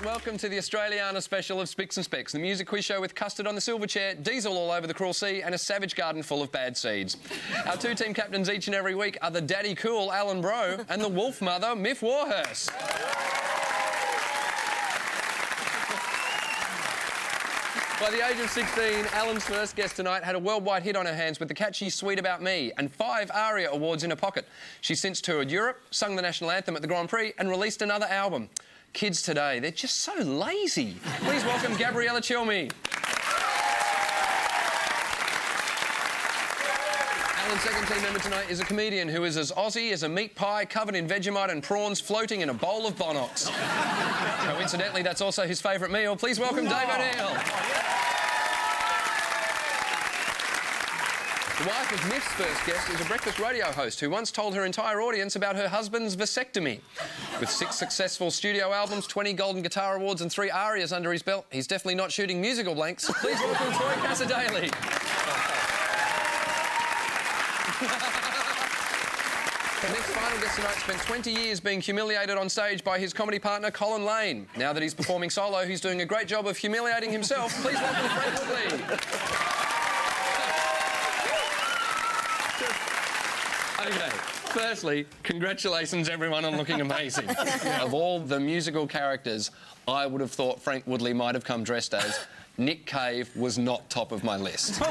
Welcome to the Australiana special of Spicks and Specks, the music quiz show with custard on the silver chair, diesel all over the cruel sea and a savage garden full of bad seeds. Our two team captains each and every week are the daddy cool Alan Bro and the wolf mother Myf Warhurst. By the age of 16, Alan's first guest tonight had a worldwide hit on her hands with the catchy Sweet About Me and 5 ARIA awards in her pocket. She's since toured Europe, sung the national anthem at the Grand Prix and released another album. Kids today, they're just so lazy. Please welcome Gabriella Cilmi. Alan's second team member tonight is a comedian who is as Aussie as a meat pie covered in Vegemite and prawns floating in a bowl of Bonox. Coincidentally, that's also his favourite meal. Please welcome Dave O'Neil. The wife of Myf's first guest is a breakfast radio host who once told her entire audience about her husband's vasectomy. With 6 successful studio albums, 20 Golden Guitar Awards and 3 ARIAs under his belt, he's definitely not shooting musical blanks. Please welcome Troy Cassar-Daley. Myf's final guest tonight spent 20 years being humiliated on stage by his comedy partner Colin Lane. Now that he's performing solo, he's doing a great job of humiliating himself. Please welcome Frank Woodley. OK, firstly, congratulations everyone on looking amazing. Of all the musical characters, I would have thought Frank Woodley might have come dressed as. Nick Cave was not top of my list.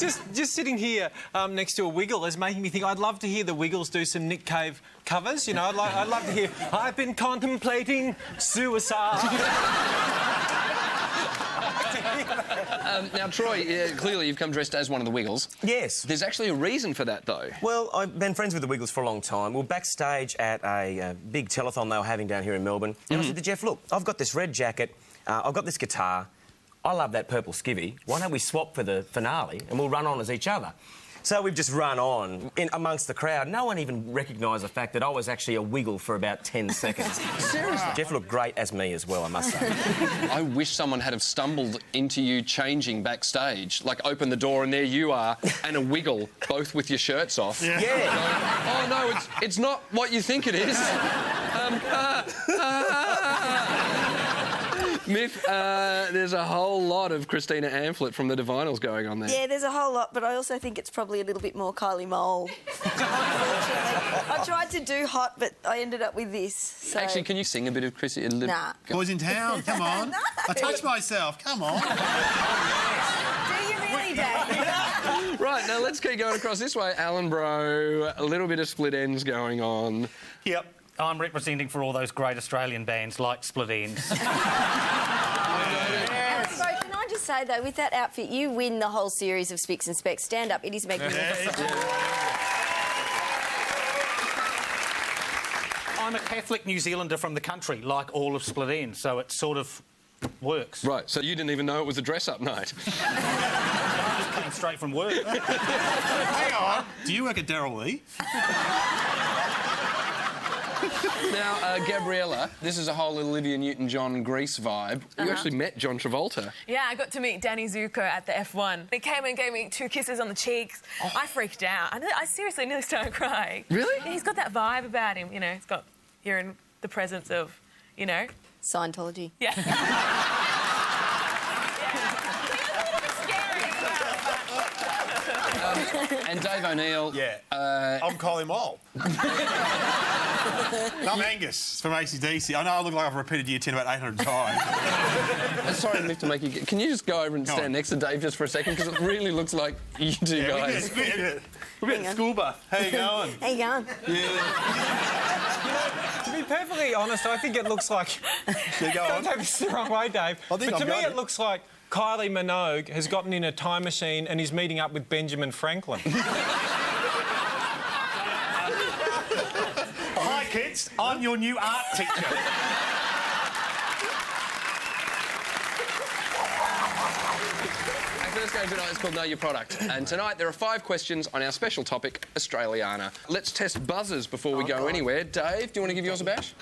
Just sitting here next to a Wiggle is making me think I'd love to hear the Wiggles do some Nick Cave covers. You know, I'd love to hear I've been contemplating suicide. Now, Troy, clearly you've come dressed as one of the Wiggles. Yes. There's actually a reason for that, though. Well, I've been friends with the Wiggles for a long time. We were backstage at a big telethon they were having down here in Melbourne. And I said to Jeff, look, I've got this red jacket, I've got this guitar, I love that purple skivvy. Why don't we swap for the finale and we'll run on as each other? So we've just run on in amongst the crowd. No one even recognised the fact that I was actually a Wiggle for about 10 seconds. Seriously? Jeff looked great as me as well, I must say. I wish someone had have stumbled into you changing backstage. Like, open the door and there you are, and a Wiggle, both with your shirts off. Yeah. Oh, no, it's not what you think it is. Myf, there's a whole lot of Christina Amphlett from the Divinals going on there. Yeah, there's a whole lot, but I also think it's probably a little bit more Kylie Mole. I tried to do hot, but I ended up with this. So. Actually, can you sing a bit of Chrissy? Nah. Boys in town, come on. No. I touched myself, come on. Do you really, Dave? Right, now let's keep going across this way. Alan Bro, a little bit of split ends going on. Yep. I'm representing for all those great Australian bands like Split Ends. So, can I just say, though, with that outfit, you win the whole series of Spicks and Specks. Stand up, it is magnificent. I'm a Catholic New Zealander from the country, like all of Split Ends, so it sort of works. Right, so you didn't even know it was a dress-up night. I just came straight from work. Hang on. Do you work at Daryl Lee? Now, Gabriella, this is a whole Olivia Newton-John Grease vibe. You actually met John Travolta. Yeah, I got to meet Danny Zuko at the F1. He came and gave me 2 kisses on the cheeks. Oh. I freaked out. I seriously nearly started crying. Really? Yeah, he's got that vibe about him, you know. He's got... You're in the presence of, you know... Scientology. Yeah. And Dave O'Neil. Yeah. I'm Kylie Mole. I'm Angus from ACDC. I know I look like I've repeated year 10 about 800 times. Sorry, Myf, to make you... Can you just go over and stand next to Dave just for a second? Because it really looks like you two guys. We're at the school bus. How you going? How you going? Yeah. To be perfectly honest, I think it looks like... Don't take this the wrong way, Dave. But to me, it looks like Kylie Minogue has gotten in a time machine and is meeting up with Benjamin Franklin. Hi, kids. I'm your new art teacher. Our first game tonight is called Know Your Product. And tonight there are 5 questions on our special topic, Australiana. Let's test buzzers before we go anywhere. Dave, do you want to give yours a bash?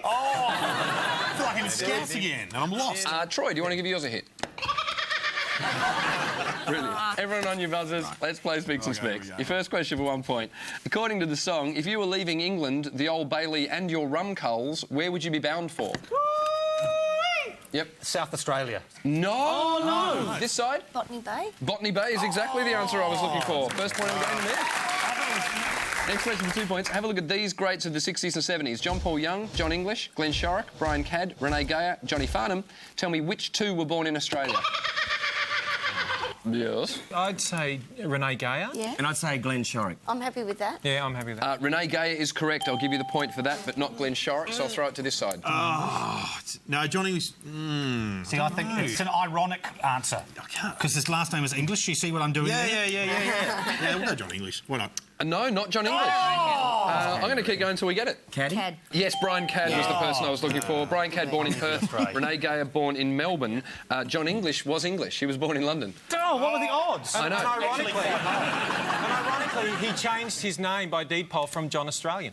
I feel like I'm in Scouts again, and I'm lost. Troy, do you want to give yours a hit? Brilliant. Everyone on your buzzers, let's play Spicks and Specks. Your first question for 1 point. According to the song, if you were leaving England, the Old Bailey and your rum culls, where would you be bound for? Yep. South Australia. No! Oh, no! This side? Botany Bay. Botany Bay is exactly the answer I was looking for. First point of the game to me. Next question for 2 points. Have a look at these greats of the 60s and 70s. John Paul Young, John English, Glenn Shorrock, Brian Cadd, Renee Geyer, Johnny Farnham. Tell me which 2 were born in Australia. Yes. I'd say Renee Geyer. Yeah. And I'd say Glenn Shorrock. I'm happy with that. Yeah, I'm happy with that. Renee Geyer is correct. I'll give you the point for that, but not Glenn Shorrock, so I'll throw it to this side. No, John English... See, I think it's an ironic answer. I can't... Because his last name is English. You see what I'm doing there? Yeah, we'll go John English. Why not? No, not John English. I'm going to keep going until we get it. Caddy? Cad. Yes, Brian Cadd was the person I was looking for. Brian Cadd born in Perth. Renee Geyer born in Melbourne. John English was English. He was born in London. Oh, what were the odds? I know. And ironically, he changed his name by deed poll from John Australian.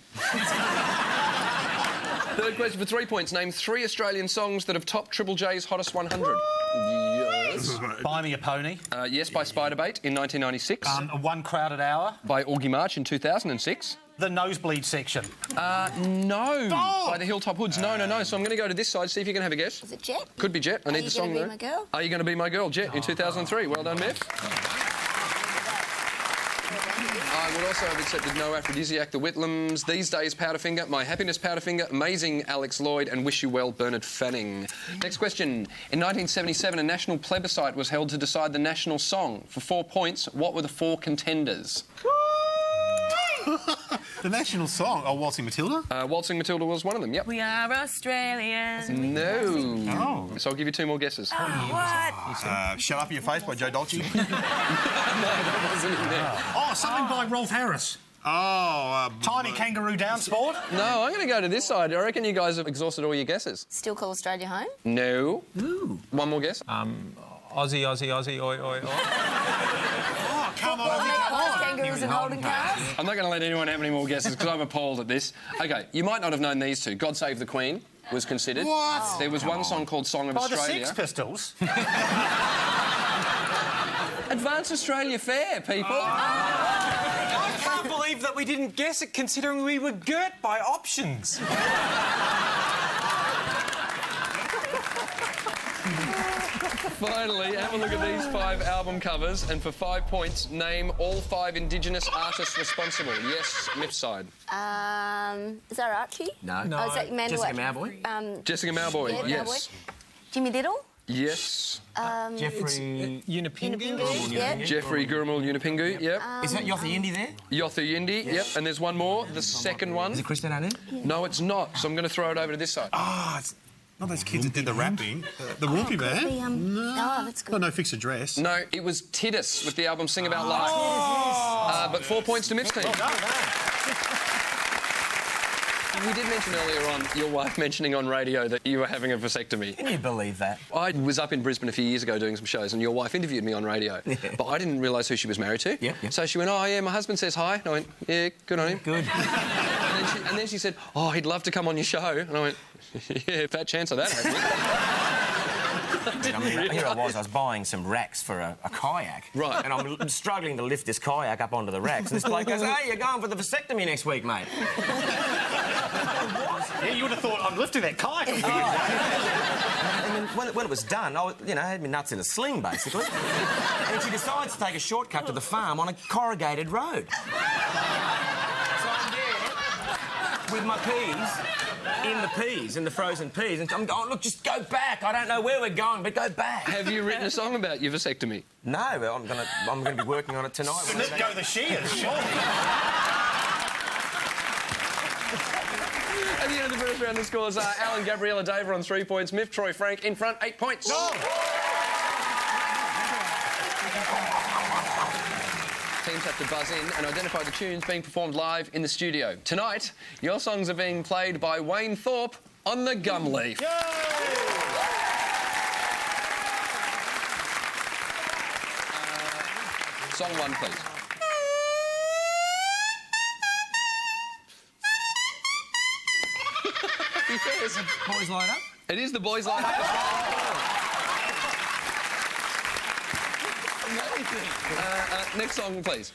Third question for 3 points. Name 3 Australian songs that have topped Triple J's Hottest 100. Yes. Buy Me a Pony. Yes, by Spiderbait in 1996. One Crowded Hour. By Augie March in 2006. The Nosebleed Section. No. By the Hilltop Hoods. No. So I'm going to go to this side, see if you can have a guess. Is it Jet? Could be Jet. I need the song Are you though. going to be my girl? Are you going to be my girl? Jet in 2003. Well done, Myf. I would also have accepted No Aphrodisiac, The Whitlams, These Days Powderfinger, My Happiness Powderfinger, Amazing Alex Lloyd and Wish You Well Bernard Fanning. Next question. In 1977, a national plebiscite was held to decide the national song. For 4 points, what were the 4 contenders? The national song? Oh, Waltzing Matilda? Waltzing Matilda was one of them, yep. We are Australian. No. So I'll give you 2 more guesses. What? Shut Up in Your Face by Joe Dolce? That wasn't in there. Oh, something by Rolf Harris. Tiny Kangaroo Down Sport. No, I'm going to go to this side. I reckon you guys have exhausted all your guesses. Still Call Australia Home? No. Ooh. One more guess. Aussie, oi, oi, oi. Come on, Kangaroos and holding cars? I'm not going to let anyone have any more guesses because I'm appalled at this. OK, you might not have known these 2. God Save the Queen was considered. What? There was one song called Song of By Australia. the Sex Pistols. Advance Australia Fair, people. I can't believe that we didn't guess it, considering we were girt by options. Finally, have a look at these 5 album covers, and for 5 points, name all 5 Indigenous artists responsible. Yes, Myf side. Is that Archie? No. Oh, is that Amanda Jessica Mauboy? Jessica Mauboy, yeah, yes. Mauboy. Jimmy Little? Yes. Jeffrey Unipingu? Yeah. Jeffrey Gurmal Unipingu, yep. Is that Yothu Yindi there? Yothu Yindi, yep. And there's one more, the second one. Is it Christine O'Neill? No, it's not, so I'm going to throw it over to this side. It's not those kids that did the rapping. The Whoopie Band? Oh, that's good. No Fixed Address. No, it was Titus with the album Sing About Life. But 4 points to Myf's team. You did mention earlier on your wife mentioning on radio that you were having a vasectomy. Can you believe that? I was up in Brisbane a few years ago doing some shows and your wife interviewed me on radio. Yeah. But I didn't realise who she was married to. Yeah. So she went, oh, yeah, my husband says hi. And I went, yeah, good on him. Good. And then she said, oh, he'd love to come on your show. And I went, yeah, fat chance of that, actually. I mean, here I was buying some racks for a kayak. Right. And I'm struggling to lift this kayak up onto the racks. And this bloke goes, hey, you're going for the vasectomy next week, mate. Yeah, you would have thought I'm lifting that kayak. And then when it was done, I had my nuts in a sling, basically. And she decides to take a shortcut to the farm on a corrugated road. So I'm there with my peas, in the frozen peas, and I'm going, look, just go back. I don't know where we're going, but go back. Have you written a song about your vasectomy? No, I'm going to be working on it tonight. Let go the shears, surely. At the end of the first round, the scores are Alan, Gabriella, Dave are on 3 points. Myf, Troy, Frank in front, 8 points. No. Teams have to buzz in and identify the tunes being performed live in the studio. Tonight, your songs are being played by Wayne Thorpe on the gum leaf. Song 1, please. Yes. Boys line up. It is the boys line up. Amazing. Next song, please.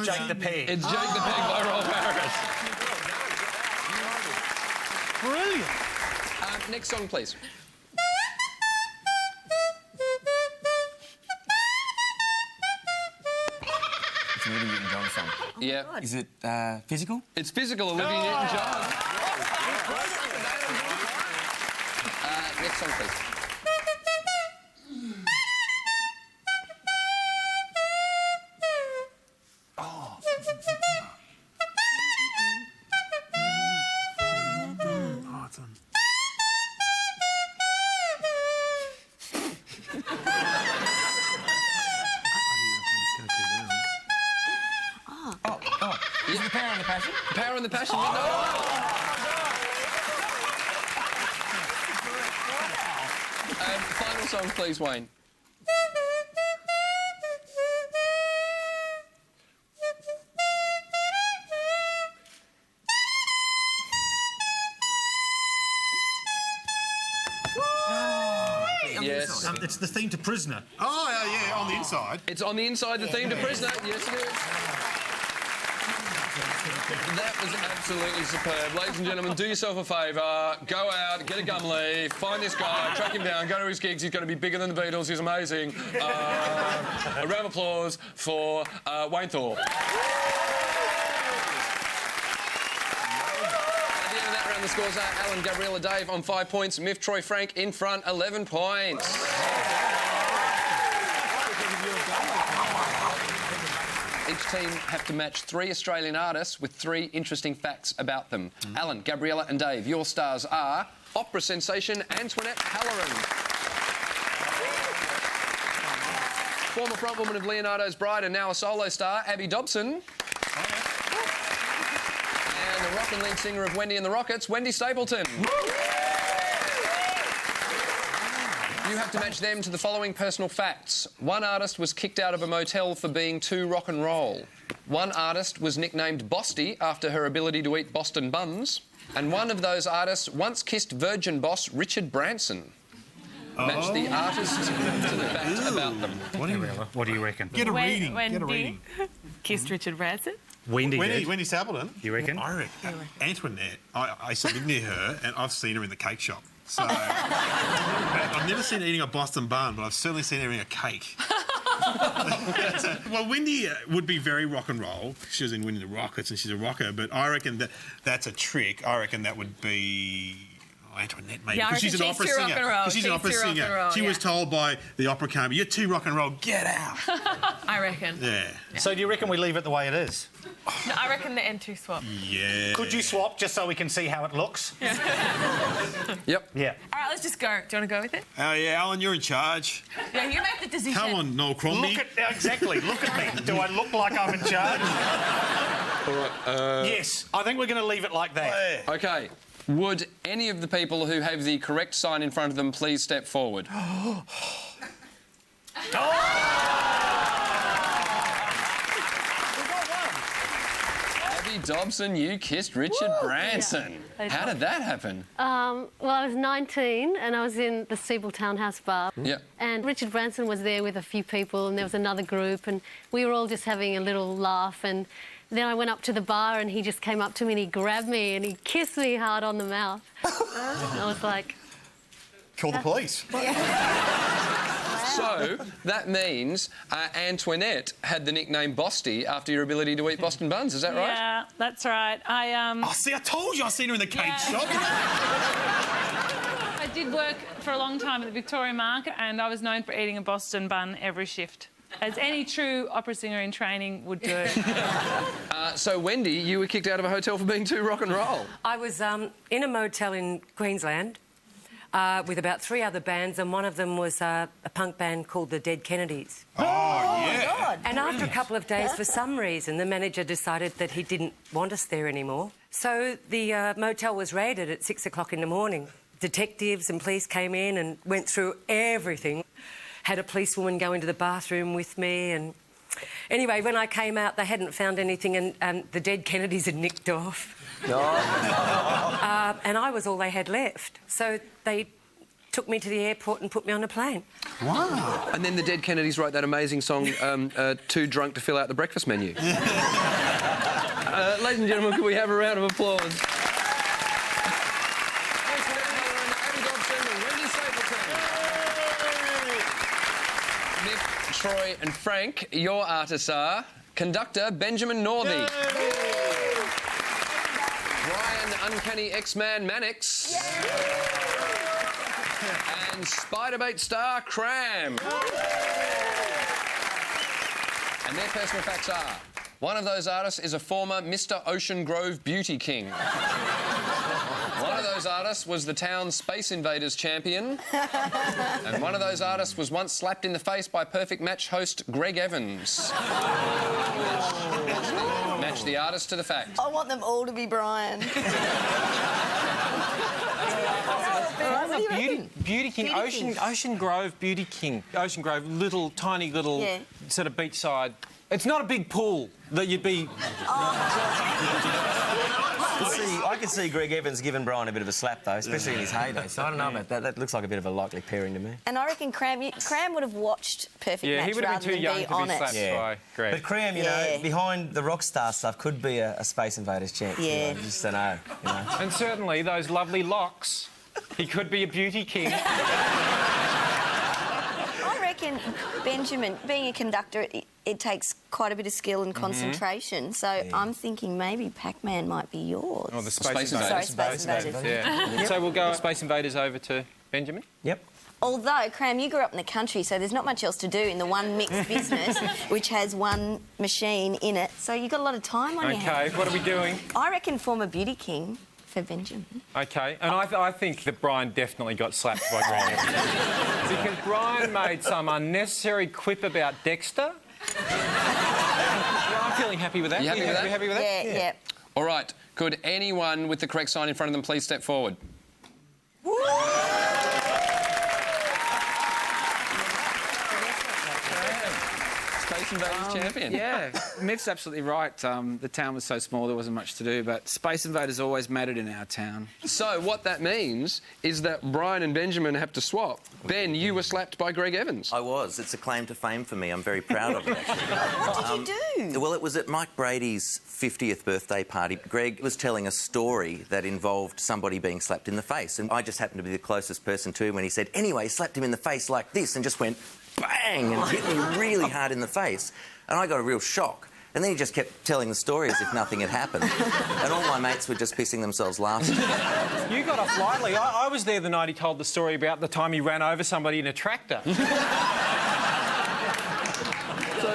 Jake the Pig. It's Jake the Pig by Rolf Harris. Brilliant. Next song, please. It's an Olivia Newton-John song. Yeah. Is it physical? It's Physical, Olivia Newton-John. Next song, please. Is it the Power and the Passion? Power and the Passion. No. Final song, please, Wayne. Yes. It's the theme to Prisoner. Oh, yeah, on the inside. It's on the inside, the theme to Prisoner. Yes, it is. That was absolutely superb. Ladies and gentlemen, do yourself a favour. Go out, get a gum leaf, find this guy, track him down, go to his gigs. He's going to be bigger than the Beatles. He's amazing. A round of applause for Wayne Thorpe. At the end of that round, the scores are Alan, Gabriella, Dave on 5 points. Myf, Troy, Frank in front, 11 points. Each team have to match 3 Australian artists with 3 interesting facts about them. Alan, Gabriella and Dave, your stars are opera sensation Antoinette Halloran, former frontwoman of Leonardo's Bride and now a solo star, Abby Dobson, and the rock and lead singer of Wendy and the Rockets, Wendy Stapleton. You have to match them to the following personal facts. One artist was kicked out of a motel for being too rock and roll. One artist was nicknamed Bosty after her ability to eat Boston buns. And one of those artists once kissed Virgin boss Richard Branson. Match the artist to the fact about them. What do you reckon? Get a reading. Wendy Get a reading. kissed Richard Branson. Wendy Stapleton. You reckon? I reckon. Antoinette. I used to live near her, and I've seen her in the cake shop. So I've never seen her eating a Boston bun, but I've certainly seen her eating a cake. Well, Wendy would be very rock and roll. She was in Wendy and the Rockets, and she's a rocker. But I reckon that's a trick. I reckon that would be Antoinette, maybe, Yeah, I because she's an reckon opera she's too singer. rock and roll. 'Cause she's an She's opera too rock and singer. roll, She yeah. was told by the opera company, "You're too rock and roll. Get out." I reckon. Yeah. So do you reckon we leave it the way it is? No, I reckon the end 2 swap. Yeah. Could you swap just so we can see how it looks? Yep. Yeah. All right, let's just go. Do you want to go with it? Oh, yeah, Alan, you're in charge. Yeah, you make the decision. Come on, Noel Crombie. Look at me. Do I look like I'm in charge? All right. Yes. I think we're going to leave it like that. Yeah. OK. Would any of the people who have the correct sign in front of them please step forward? Abby Dobson, you kissed Richard Branson. Yeah. How did that happen? Well, I was 19 and I was in the Steeple Townhouse bar. Yeah. And Richard Branson was there with a few people and there was another group and we were all just having a little laugh and then I went up to the bar and he just came up to me and he grabbed me and he kissed me hard on the mouth. And I was like... Call the police. So that means Antoinette had the nickname Bosty after your ability to eat Boston buns. Is that right? Yeah, that's right. Oh, see, I told you I seen her in the cake shop. I did work for a long time at the Victoria Market and I was known for eating a Boston bun every shift, as any true opera singer in training would do. So, Wendy, you were kicked out of a hotel for being too rock and roll. I was in a motel in Queensland with about 3 other bands, and one of them was a punk band called the Dead Kennedys. Oh, yeah. God. And after a couple of days, for some reason, the manager decided that he didn't want us there anymore. So the motel was raided at 6 o'clock in the morning. Detectives and police came in and went through everything. Had a policewoman go into the bathroom with me, and anyway, when I came out, they hadn't found anything, and the Dead Kennedys had nicked off. And I was all they had left. So they took me to the airport and put me on a plane. Wow. And then the Dead Kennedys wrote that amazing song, Too Drunk to Fill Out the Breakfast Menu. Ladies and gentlemen, can we have a round of applause? Antoinette Halloran, Abby Dobson and Wendy Stapleton. Nick, Troy and Frank, your artists are conductor Benjamin Northey. Brian Uncanny X-Man Mannix. And Spiderbait star Kram. And their personal facts are: one of those artists is a former Mr. Ocean Grove Beauty King. One of those artists was the town's Space Invaders champion. And one of those artists was once slapped in the face by Perfect Match host Greg Evans. Match the artist to the fact. I want them all to be Brian. Beauty King, Ocean Grove Beauty King. Ocean Grove, tiny little sort of beachside. It's not a big pool that you'd be... I can see Greg Evans giving Brian a bit of a slap, though, especially in his heyday. So I don't know about that. That looks like a bit of a likely pairing to me. And I reckon Kram would have watched Perfect Match he would have rather been too than young be to on be it. slapped by Greg. But Kram, you know, behind the rock star stuff could be a Space Invaders champ. Yeah. You know, just don't know. You know. And certainly those lovely locks. He could be a beauty king. I reckon, Benjamin, being a conductor, it takes quite a bit of skill and concentration. So I'm thinking maybe Pac-Man might be yours. Oh, the Space Sorry, Invaders. Space Invaders. Yeah. So we'll go Space Invaders over to Benjamin. Yep. Although, Kram, you grew up in the country, so there's not much else to do in the one mixed business, which has one machine in it. So you've got a lot of time on your hands. OK, what are we doing? I reckon former beauty king for Benjamin. OK, and I think that Brian definitely got slapped by Greg Evans. Because Brian made some unnecessary quip about Dexter. I'm feeling happy with that. You happy with that? You happy with that? Yeah. All right. Could anyone with the correct sign in front of them please step forward? Space Invaders champion. Yeah, Myf's absolutely right. The town was so small there wasn't much to do, but Space Invaders always made it in our town. So what that means is that Brian and Benjamin have to swap. Ben, you were slapped by Greg Evans. I was. It's a claim to fame for me. I'm very proud of it, actually. What did you do? Well, it was at Mike Brady's 50th birthday party. Greg was telling a story that involved somebody being slapped in the face, and I just happened to be the closest person to him when he said, anyway, slapped him in the face like this, and just went bang and hit me really hard in the face. And I got a real shock. And then he just kept telling the story as if nothing had happened. And all my mates were just pissing themselves laughing. You got off lightly. I was there the night he told the story about the time he ran over somebody in a tractor. So,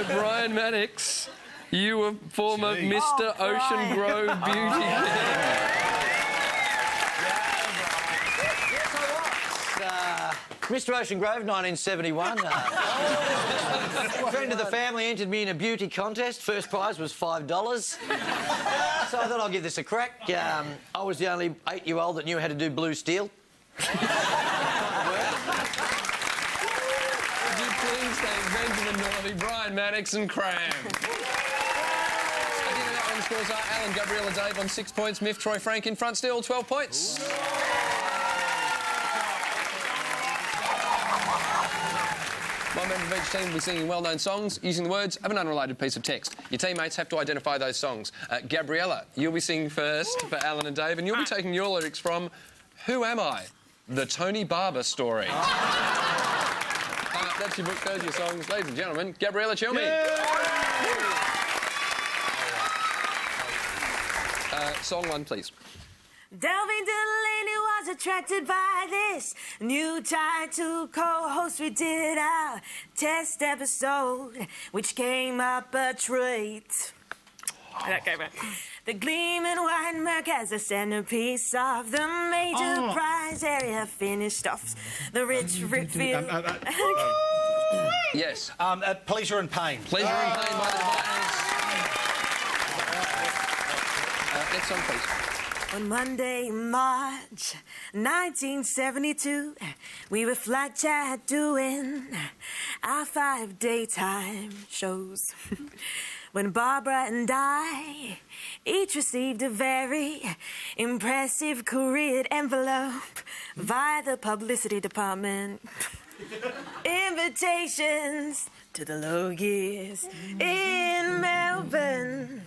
Brian Mannix, you were former Mr. Ocean Grove Beauty King. Mr. Ocean Grove, 1971. A friend of the family entered me in a beauty contest. First prize was $5. So I thought I'll give this a crack. I was the only 8-year-old that knew how to do blue steel. Would you please thank Benjamin Northey, Brian Mannix and Kram? At the end of that one, scores are Alan, Gabriella, Dave on 6 points, Myf, Troy, Frank in front still, 12 points. One member of each team will be singing well-known songs using the words of an unrelated piece of text. Your teammates have to identify those songs. Gabriella, you'll be singing first for Alan and Dave, and you'll be taking your lyrics from Who Am I? The Tony Barber Story. That's your book, those are your songs. Ladies and gentlemen, Gabriella Cilmi. Song 1, please. Delving Delaney was attracted by this new title. Co-host, we did our test episode, which came up a treat. Okay, right. The gleaming white Merc as a centerpiece of the major prize area finished off the rich field. Yes. Pleasure and Pain. Pleasure and Pain by the Titans. Next song, please. On Monday, March 1972, we were flat chat doing our 5 daytime shows. When Barbara and I each received a very impressive couriered envelope via the publicity department. Invitations to the low years in Melbourne.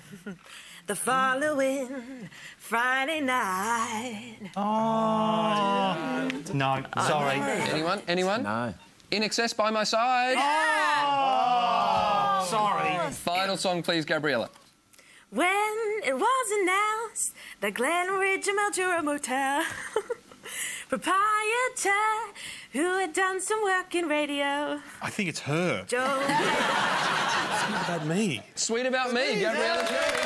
The following Friday night. Oh. No, sorry. Anyone? Anyone? No. In Excess by my side. Oh. Sorry. Final song, please, Gabriella. When it was announced that Glenridge Meltura Motel proprietor who had done some work in radio. I think it's her. Joe. Sweet About Me. Sweet About Me, Gabriella Cilmi.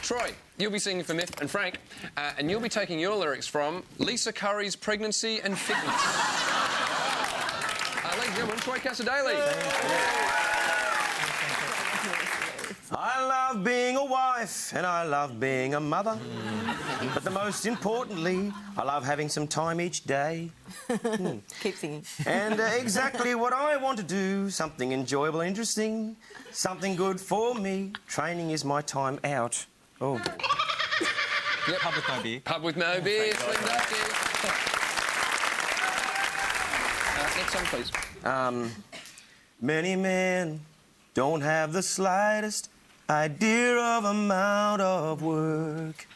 Troy, you'll be singing for Myf and Frank, and you'll be taking your lyrics from Lisa Curry's Pregnancy and Fitness. Ladies and gentlemen, Troy Cassar-Daley. I love being a wife and I love being a mother. But the most importantly, I love having some time each day. Keep singing. And exactly what I want to do, something enjoyable, interesting, something good for me. Training is my time out. Oh. Yep. Pub with no beer. Pub with no beer. Slim Dusty. Next song, please. Many men don't have the slightest idea of amount of work.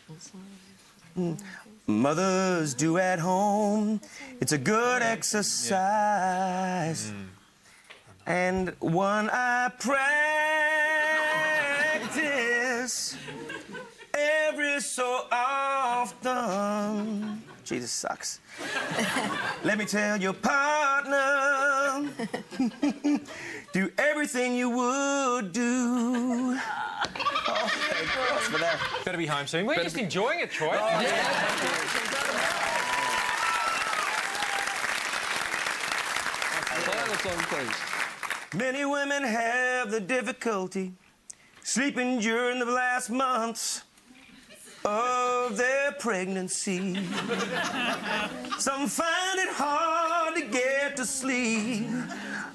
Mothers do at home. It's a good exercise. And one I practice every so often. Jesus sucks. Let me tell your partner, do everything you would do. Oh, thank God for that. Better be home soon. We're just enjoying it, Troy. Final song, please. Many women have the difficulty sleeping during the last months of their pregnancy. Some find it hard to get to sleep.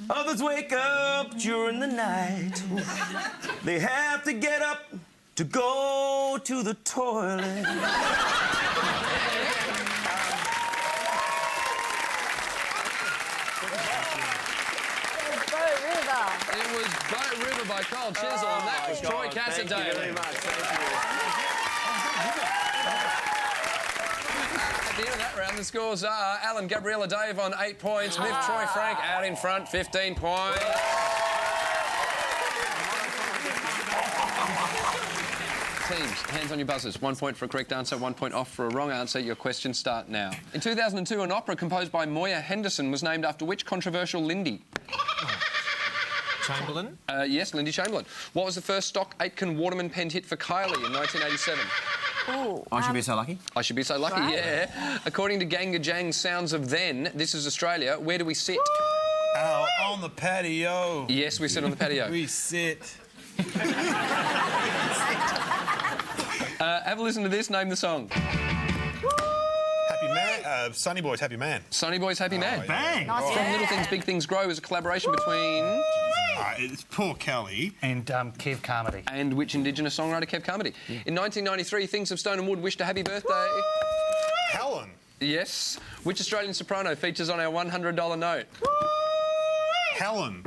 Others wake up during the night. They have to get up to go to the toilet. It was Boat River by Cole Chisel, and that was Troy Cassar-Daley. Thank you very much. Thank you. At the end of that round, the scores are Alan, Gabriella, Dave on 8 points, Myf, Troy, Frank out in front, 15 points. Teams, hands on your buzzers. 1 point for a correct answer, 1 point off for a wrong answer. Your questions start now. In 2002, an opera composed by Moya Henderson was named after which controversial Lindy? Chamberlain? Yes, Lindy Chamberlain. What was the first Stock Aitken Waterman penned hit for Kylie in 1987? Ooh, I should be so lucky. I should be so lucky, Right. yeah. According to Ganga Jang's Sounds of Then, this is Australia, where do we sit? Oh, on the patio. Yes, we sit on the patio. We sit. Have a listen to this, name the song. Happy Man. Sunny Boys, Happy Man. Sonny Boy's Happy Man. yeah. Bang! Nice. From Little Things, Big Things Grow is a collaboration between... It's Paul Kelly. And Kev Carmody. And which Indigenous songwriter, Kev Carmody? In 1993, Things of Stone and Wood wished a happy birthday. Helen. Yes. Which Australian soprano features on our $100 note? Helen.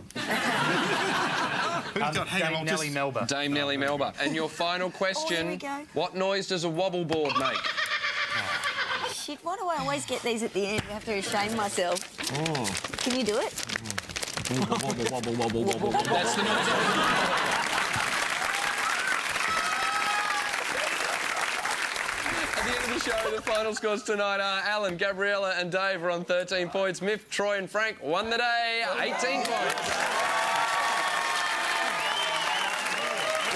Who's got hang on, Dame Nellie Melba. Dame Nellie Melba. And your final question, we go. what noise does a wobble board make? Shit, why do I always get these at the end? I have to shame myself. Can you do it? Wobble, wobble, wobble. That's the noise. At the end of the show, the final scores tonight are Alan, Gabriella and Dave are on 13 points. Myf, Troy and Frank won the day, 18 points.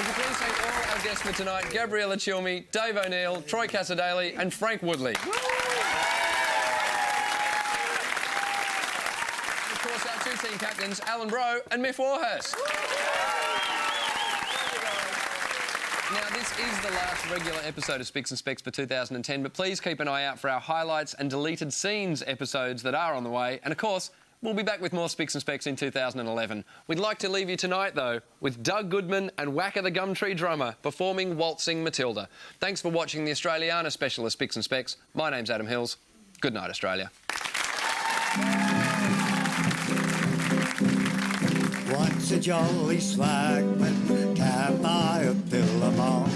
We can please thank all our guests for tonight, Gabriella Cilmi, Dave O'Neil, Troy Cassar-Daley and Frank Woodley. And of course, our two team captains, Alan Bro and Myf Warhurst. Now, this is the last regular episode of Spicks and Specks for 2010, but please keep an eye out for our highlights and deleted scenes episodes that are on the way. And, of course, we'll be back with more Spicks and Specks in 2011. We'd like to leave you tonight, though, with Doug Goodman and Whacker the Gumtree Drummer performing Waltzing Matilda. Thanks for watching the Australiana special of Spicks and Specks. My name's Adam Hills. Good night, Australia. Once a jolly swagman camped by a billabong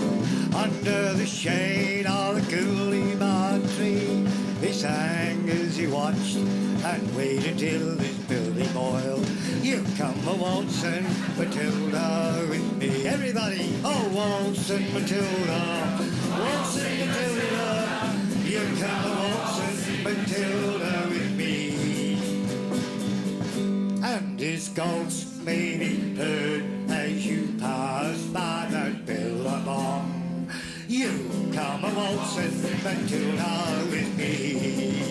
under the shade of a gooley-bark tree. He sang as he watched and waited till his belly boiled. You come a waltzing Matilda with me. Everybody, oh, waltzing Matilda, waltzing Matilda. You come a waltzing Matilda with me. And his ghost may be heard as you pass by that billabong. You come a waltzing Matilda with me.